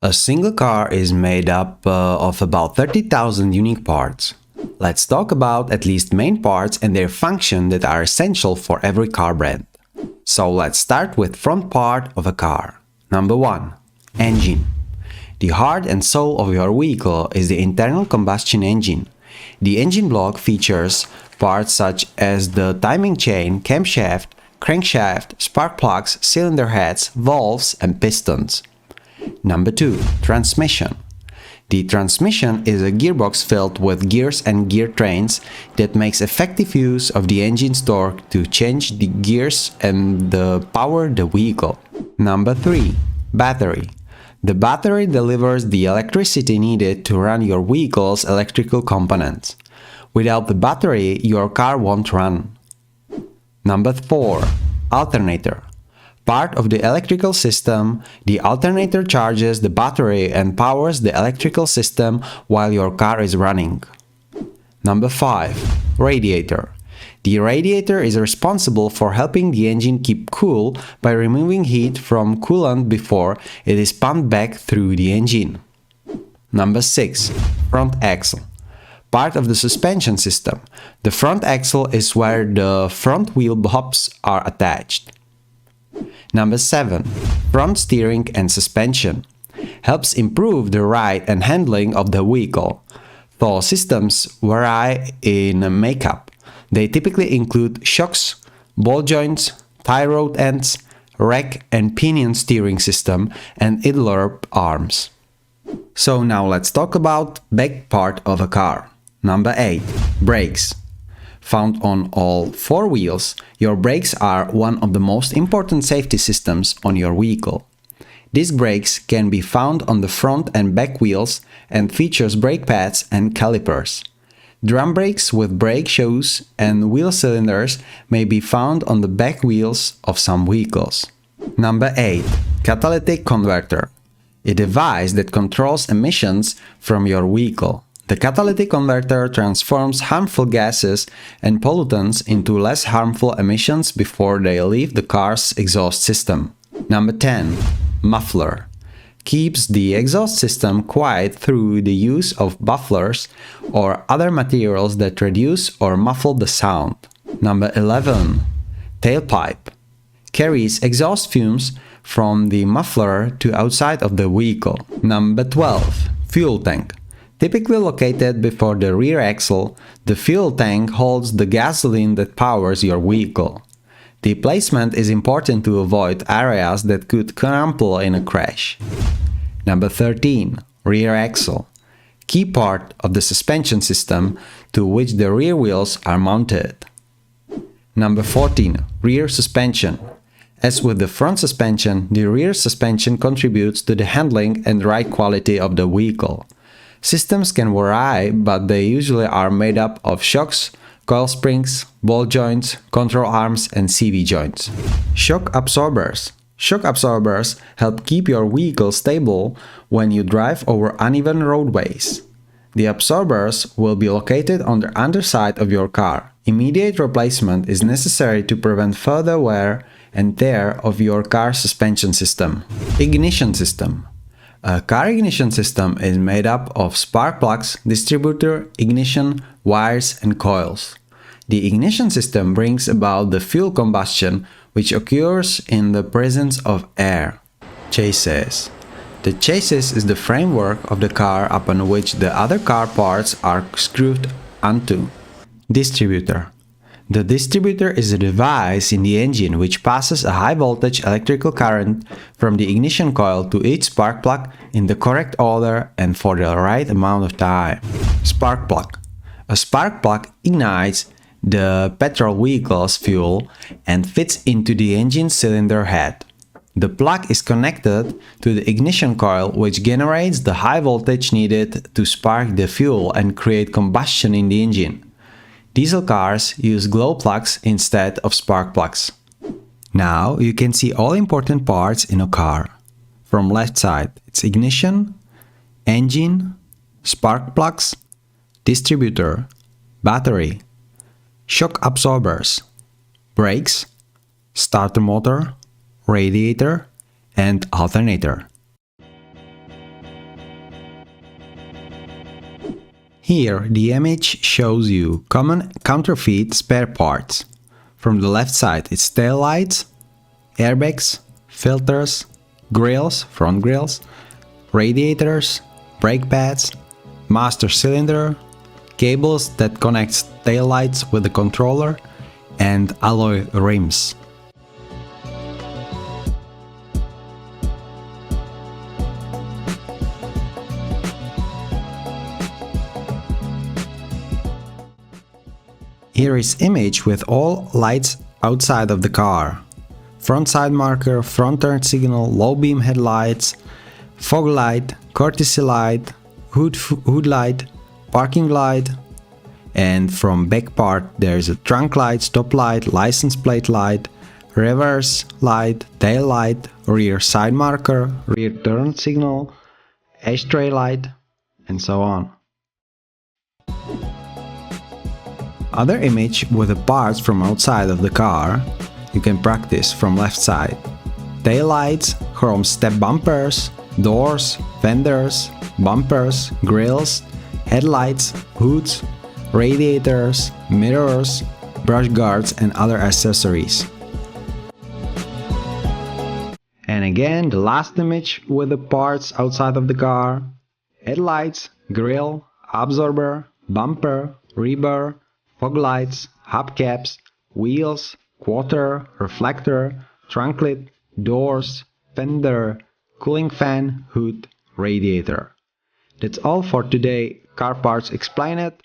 A single car is made up of about 30,000 unique parts. Let's talk about at least main parts and their function that are essential for every car brand. So let's start with front part of a car. Number 1. Engine. The heart and soul of your vehicle is the internal combustion engine. The engine block features parts such as the timing chain, camshaft, crankshaft, spark plugs, cylinder heads, valves, and pistons. Number 2. Transmission. The transmission is a gearbox filled with gears and gear trains that makes effective use of the engine's torque to change the gears and power the vehicle. Number 3. Battery. The battery delivers the electricity needed to run your vehicle's electrical components. Without the battery, your car won't run. Number 4. Alternator. Part of the electrical system, the alternator charges the battery and powers the electrical system while your car is running. Number 5. Radiator. The radiator is responsible for helping the engine keep cool by removing heat from coolant before it is pumped back through the engine. Number 6. Front axle. Part of the suspension system. The front axle is where the front wheel hubs are attached. Number 7. Front steering and suspension. Helps improve the ride and handling of the vehicle. Though systems vary in makeup. They typically include shocks, ball joints, tie rod ends, rack and pinion steering system, and idler arms. So now let's talk about back part of a car. Number 8. Brakes. Found on all 4 wheels, your brakes are one of the most important safety systems on your vehicle. Disc brakes can be found on the front and back wheels and features brake pads and calipers. Drum brakes with brake shoes and wheel cylinders may be found on the back wheels of some vehicles. Number 8. Catalytic converter. A device that controls emissions from your vehicle. The catalytic converter transforms harmful gases and pollutants into less harmful emissions before they leave the car's exhaust system. Number 10. Muffler. Keeps the exhaust system quiet through the use of mufflers or other materials that reduce or muffle the sound. Number 11. Tailpipe. Carries exhaust fumes from the muffler to outside of the vehicle. Number 12. Fuel tank. Typically located before the rear axle, the fuel tank holds the gasoline that powers your vehicle. The placement is important to avoid areas that could crumple in a crash. Number 13. Rear axle. Key part of the suspension system to which the rear wheels are mounted. Number 14. Rear suspension. As with the front suspension, the rear suspension contributes to the handling and ride quality of the vehicle. Systems can vary, but they usually are made up of shocks, coil springs, ball joints, control arms, and CV joints. Shock absorbers. Shock absorbers help keep your vehicle stable when you drive over uneven roadways. The absorbers will be located on the underside of your car. Immediate replacement is necessary to prevent further wear and tear of your car's suspension system. Ignition system. A car ignition system is made up of spark plugs, distributor, ignition, wires, and coils. The ignition system brings about the fuel combustion, which occurs in the presence of air. Chassis. The chassis is the framework of the car upon which the other car parts are screwed onto. Distributor. The distributor is a device in the engine which passes a high-voltage electrical current from the ignition coil to each spark plug in the correct order and for the right amount of time. Spark plug. A spark plug ignites the petrol vehicle's fuel and fits into the engine cylinder head. The plug is connected to the ignition coil, which generates the high voltage needed to spark the fuel and create combustion in the engine. Diesel cars use glow plugs instead of spark plugs. Now you can see all important parts in a car. From left side, it's ignition, engine, spark plugs, distributor, battery, shock absorbers, brakes, starter motor, radiator, and alternator. Here, the image shows you common counterfeit spare parts. From the left side, it's tail lights, airbags, filters, grills, front grills, radiators, brake pads, master cylinder, cables that connects tail lights with the controller, and alloy rims. Here is image with all lights outside of the car. Front side marker, front turn signal, low beam headlights, fog light, courtesy light, hood light, parking light, and from back part there is a trunk light, stop light, license plate light, reverse light, tail light, rear side marker, rear turn signal, ashtray light, and so on. Other image with the parts from outside of the car you can practice from left side. Tail lights, chrome step bumpers, doors, fenders, bumpers, grills, headlights, hoods, radiators, mirrors, brush guards and other accessories. And again the last image with the parts outside of the car. Headlights, grille, absorber, bumper, rebar, fog lights, hubcaps, wheels, quarter, reflector, trunk lid, doors, fender, cooling fan, hood, radiator. That's all for today. Car Parts Explain It.